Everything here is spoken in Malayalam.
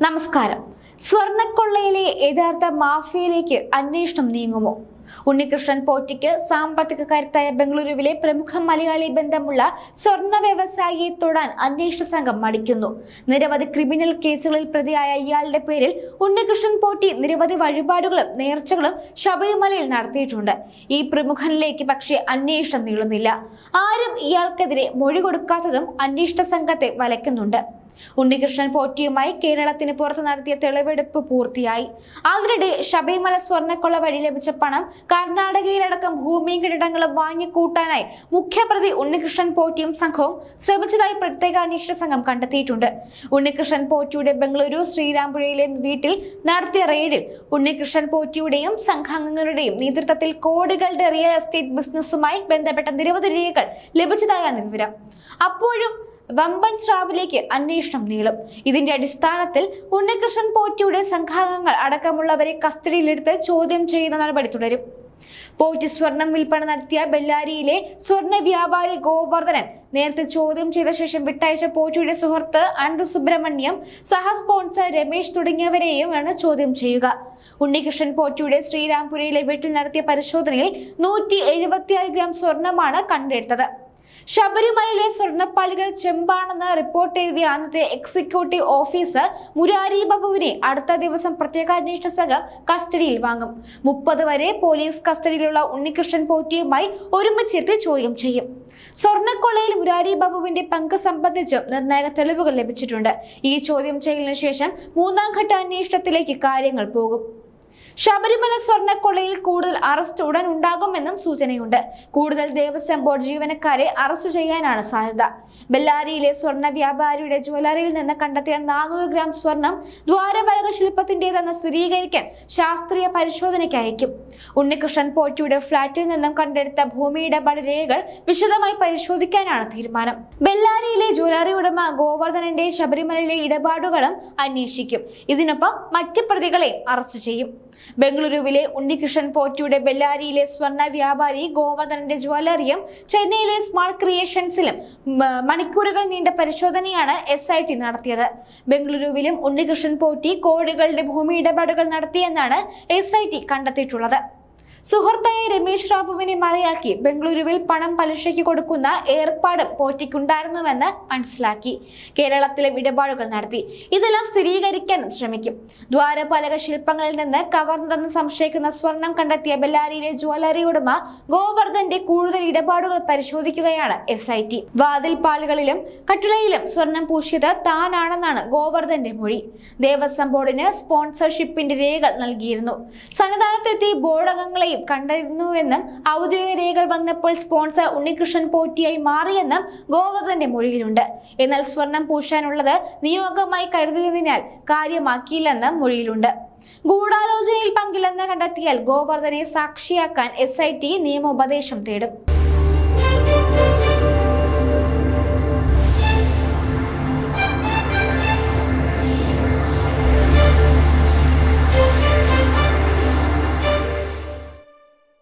നമസ്കാരം. സ്വർണ്ണക്കൊള്ളയിലെ യഥാർത്ഥ മാഫിയയിലേക്ക് അന്വേഷണം നീങ്ങുമോ? ഉണ്ണികൃഷ്ണൻ പോറ്റിക്ക് സാമ്പത്തിക കരുത്തായ ബംഗളൂരുവിലെ പ്രമുഖ മലയാളി ബന്ധമുള്ള സ്വർണ്ണ വ്യവസായിയെ തൊടാൻ അന്വേഷണ സംഘം മടിക്കുന്നു. നിരവധി ക്രിമിനൽ കേസുകളിൽ പ്രതിയായ ഇയാളുടെ പേരിൽ ഉണ്ണികൃഷ്ണൻ പോറ്റി നിരവധി വഴിപാടുകളും നേർച്ചകളും ശബരിമലയിൽ നടത്തിയിട്ടുണ്ട്. ഈ പ്രമുഖനിലേക്ക് പക്ഷേ അന്വേഷണം നീളുന്നില്ല. ആരും ഇയാൾക്കെതിരെ മൊഴി കൊടുക്കാത്തതും അന്വേഷണ സംഘത്തെ വലയ്ക്കുന്നുണ്ട്. ഉണ്ണികൃഷ്ണൻ പോറ്റിയുമായി കേരളത്തിന് പുറത്ത് നടത്തിയ തെളിവെടുപ്പ് പൂർത്തിയായി. അതിനിടെ ശബരിമല സ്വർണ്ണക്കൊള്ള വഴി ലഭിച്ച പണം കർണാടകയിലടക്കം ഭൂമിയും കെട്ടിടങ്ങളും വാങ്ങിക്കൂട്ടാനായി മുഖ്യപ്രതി ഉണ്ണികൃഷ്ണൻ പോറ്റിയും സംഘവും ശ്രമിച്ചതായി പ്രത്യേക അന്വേഷണ സംഘം കണ്ടെത്തിയിട്ടുണ്ട്. ഉണ്ണികൃഷ്ണൻ പോറ്റിയുടെ ബംഗളൂരു ശ്രീരാംപുരയിലെ വീട്ടിൽ നടത്തിയ റെയ്ഡിൽ ഉണ്ണികൃഷ്ണൻ പോറ്റിയുടെയും സംഘാംഗങ്ങളുടെയും നേതൃത്വത്തിൽ കോടികളുടെ റിയൽ എസ്റ്റേറ്റ് ബിസിനസ്സുമായി ബന്ധപ്പെട്ട നിരവധി രേഖകൾ ലഭിച്ചതായാണ് വിവരം. അപ്പോഴും വമ്പൻ സ്രാവിലേക്ക് അന്വേഷണം നീളും. ഇതിന്റെ അടിസ്ഥാനത്തിൽ ഉണ്ണികൃഷ്ണൻ പോറ്റിയുടെ സംഘാംഗങ്ങൾ അടക്കമുള്ളവരെ കസ്റ്റഡിയിലെടുത്ത് ചോദ്യം ചെയ്യുന്ന നടപടി തുടരും. പോറ്റി സ്വർണം വിൽപ്പന നടത്തിയ ബെല്ലാരിയിലെ സ്വർണ്ണ വ്യാപാരി ഗോവർദ്ധനൻ നേരത്തെ ചോദ്യം ചെയ്ത ശേഷം വിട്ടയച്ച പോറ്റിയുടെ സുഹൃത്ത് ആൻഡ്രു സുബ്രഹ്മണ്യം, സഹ സ്പോൺസർ രമേശ് തുടങ്ങിയവരെയുമാണ് ചോദ്യം ചെയ്യുക. ഉണ്ണികൃഷ്ണൻ പോറ്റിയുടെ ശ്രീരാംപുരയിലെ വീട്ടിൽ നടത്തിയ പരിശോധനയിൽ 176 ഗ്രാം സ്വർണമാണ് കണ്ടെടുത്തത്. ശബരിമലയിലെ സ്വർണ്ണപ്പാളികൾ ചെമ്പാണെന്ന് റിപ്പോർട്ട് എഴുതിയ അന്നത്തെ എക്സിക്യൂട്ടീവ് ഓഫീസർ മുരാരി ബാബുവിനെ അടുത്ത ദിവസം പ്രത്യേക അന്വേഷണ സംഘം കസ്റ്റഡിയിൽ വാങ്ങും. 30 വരെ പോലീസ് കസ്റ്റഡിയിലുള്ള ഉണ്ണികൃഷ്ണൻ പോറ്റിയുമായി ഒരുമിച്ചിരുത്തി ചോദ്യം ചെയ്യും. സ്വർണ്ണക്കൊള്ളയിൽ മുരാരി ബാബുവിന്റെ പങ്ക് സംബന്ധിച്ചും നിർണായക തെളിവുകൾ ലഭിച്ചിട്ടുണ്ട്. ഈ ചോദ്യം ചെയ്യലിന് ശേഷം 3ാം ഘട്ട അന്വേഷണത്തിലേക്ക് കാര്യങ്ങൾ പോകും. ശബരിമല സ്വർണ്ണക്കൊള്ളയിൽ കൂടുതൽ അറസ്റ്റ് ഉടൻ ഉണ്ടാകുമെന്നും സൂചനയുണ്ട്. കൂടുതൽ ദേവസ്വം ബോർഡ് ജീവനക്കാരെ അറസ്റ്റ് ചെയ്യാനാണ് സാധ്യത. ബെല്ലാരിയിലെ സ്വർണ്ണ വ്യാപാരിയുടെ ജ്വല്ലറിയിൽ നിന്ന് കണ്ടെത്തിയ 400 ഗ്രാം സ്വർണം ദ്വാരപാലക ശില്പത്തിന്റേതെന്ന് സ്ഥിരീകരിക്കാൻ ശാസ്ത്രീയ പരിശോധനയ്ക്ക് അയക്കും. ഉണ്ണികൃഷ്ണൻ പോറ്റിയുടെ ഫ്ളാറ്റിൽ നിന്നും കണ്ടെടുത്ത ഭൂമി ഇടപാട് രേഖകൾ വിശദമായി പരിശോധിക്കാനാണ് തീരുമാനം. ബെല്ലാരിയിലെ ജ്വല്ലറി ഉടമ ഗോവർദ്ധനന്റെ ശബരിമലയിലെ ഇടപാടുകളും അന്വേഷിക്കും. ഇതിനൊപ്പം മറ്റ് പ്രതികളെയും അറസ്റ്റ് ചെയ്യും. ബംഗളൂരുവിലെ ഉണ്ണികൃഷ്ണൻ പോറ്റിയുടെ ബെല്ലാരിയിലെ സ്വർണ്ണ വ്യാപാരി ഗോവർദ്ധനന്റെ ജ്വല്ലറിയും ചെന്നൈയിലെ സ്മാർട്ട് ക്രിയേഷൻസിലും മണിക്കൂറുകൾ നീണ്ട പരിശോധനയാണ് SIT നടത്തിയത്. ബംഗളൂരുവിലും ഉണ്ണികൃഷ്ണൻ പോറ്റി കോടികളുടെ ഭൂമി ഇടപാടുകൾ നടത്തിയെന്നാണ് SIT കണ്ടെത്തിയിട്ടുള്ളത്. സുഹൃത്തായ രമേശ് റാവുവിനെ മറയാക്കി ബംഗളൂരുവിൽ പണം പലിശയ്ക്ക് കൊടുക്കുന്ന ഏർപ്പാട് പോറ്റിക്കുണ്ടായിരുന്നുവെന്ന് മനസ്സിലാക്കി കേരളത്തിലെ ഇടപാടുകൾ നടത്തി. ഇതെല്ലാം സ്ഥിരീകരിക്കാൻ ശ്രമിക്കും. ദ്വാരപാലക ശില്പങ്ങളിൽ നിന്ന് കവർന്നതെന്ന് സംശയിക്കുന്ന സ്വർണം കണ്ടെത്തിയ ബെല്ലാരിയിലെ ജ്വല്ലറി ഉടമ ഗോവർദ്ധന്റെ കൂടുതൽ ഇടപാടുകൾ പരിശോധിക്കുകയാണ് SIT. വാതിൽപ്പാളുകളിലും കട്ടിളയിലും സ്വർണം പൂശിയത് താനാണെന്നാണ് ഗോവർദ്ധന്റെ മൊഴി. ദേവസ്വം ബോർഡിന് സ്പോൺസർഷിപ്പിന്റെ രേഖകൾ നൽകിയിരുന്നു. സന്നിധാനത്തെത്തി ബോർഡ് അംഗങ്ങളെ കണ്ടിരുന്നുവെന്നും ഔദ്യോഗിക രേഖകൾ വന്നപ്പോൾ സ്പോൺസർ ഉണ്ണികൃഷ്ണൻ പോറ്റിയായി മാറിയെന്നും ഗോവർദ്ധന്റെ മൊഴിയിലുണ്ട്. എന്നാൽ സ്വർണം പൂശാനുള്ളത് നിയോഗമായി കരുതിയതിനാൽ കാര്യമാക്കിയില്ലെന്നും മൊഴിയിലുണ്ട്. ഗൂഢാലോചനയിൽ പങ്കില്ലെന്ന് കണ്ടെത്തിയാൽ ഗോവർദ്ധനെ സാക്ഷിയാക്കാൻ SIT നിയമോപദേശം തേടും.